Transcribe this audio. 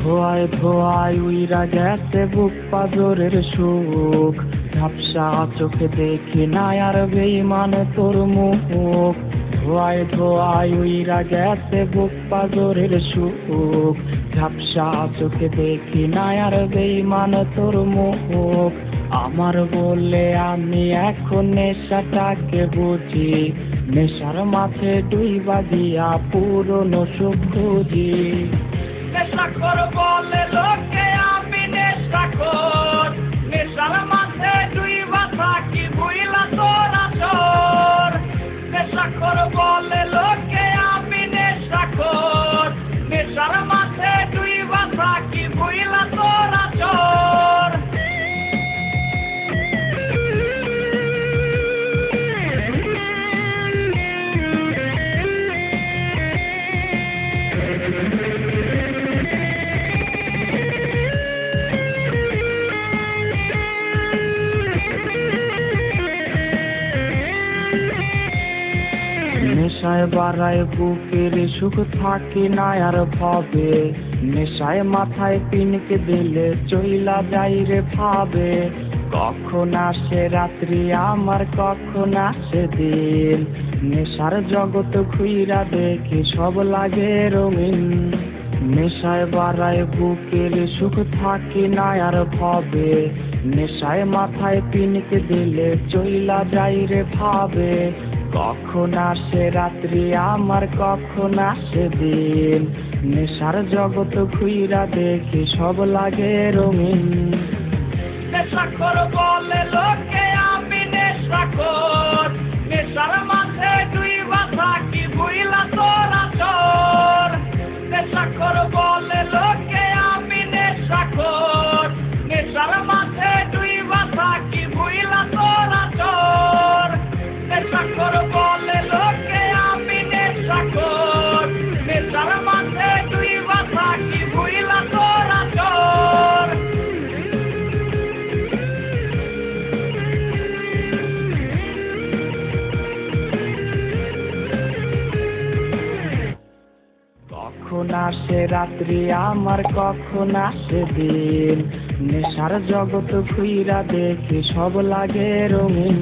ধোয়ায় ধোয়ায় উইরা গেছে বুক পাজরের সুখ, ঝাপসা চোখে দেখি না আর বেঈমান তোর মুখ। ধোয়ায় ধোয়ায় উইরা গেছে বুক পাজরের সুখ, ঝাপসা চোখে দেখি না আর বেঈমান তোর মুখ। আমার বলে আমি এখন নেশাটাকে বুঝি, নেশার মাঝে ডুইবা দিয়া পুরনো সুখ খুঁজি। নেশাখোর বলে লোকে আমি নেশাখোর, নেশার মাঝে ডুইবা থাকি ভুইলা তোরা চোর। নেশাখোর বলে লোকে আমি নেশাখোর, নেশার মাঝে ডুইবা থাকি ভুইলা তোরা চোর। নেশায় বাড়ায় বুকের সুখ থাকি না আর ভাবে, নেশায় মাথায় পিনকে দিলে চইলা যাই রে ভাবে। কখন আসে রাত্রি আমার কখন আসে দিন, নেশার জগৎ ঘুইরা দেখি সব লাগে রঙিন। নেশায় বাড়ায় বুকের সুখ থাকি না আর ভাবে, নেশায় মাথায় পিনকে দিলে চইলা যাই রে ভাবে। কখন আসে রাত্রি আমার কখন আসে দিন, নেশার জগৎ ঘুইরা দেখি সব লাগে রঙিন। নেশাখোর বলে লোকে আমি নেশাখোর, নেশার মাঝে ডুইবা থাকি ভুইলা তোরা চোর। নেশাখোর বলে লোকে আমি নেশাখোর, নেশার মাঝে ডুইবা থাকি ভুইলা তোরা চোর। নেশাখোর বলে লোকে আমি নেশাখোর, নেশার মাঝে ডুইবা থাকি ভুইলা তোরা চোর। কখন আসে রাত্রি আমার কখন আসে দিন, নেশার জগৎ ঘুইরা দেখি সব লাগে রঙিন।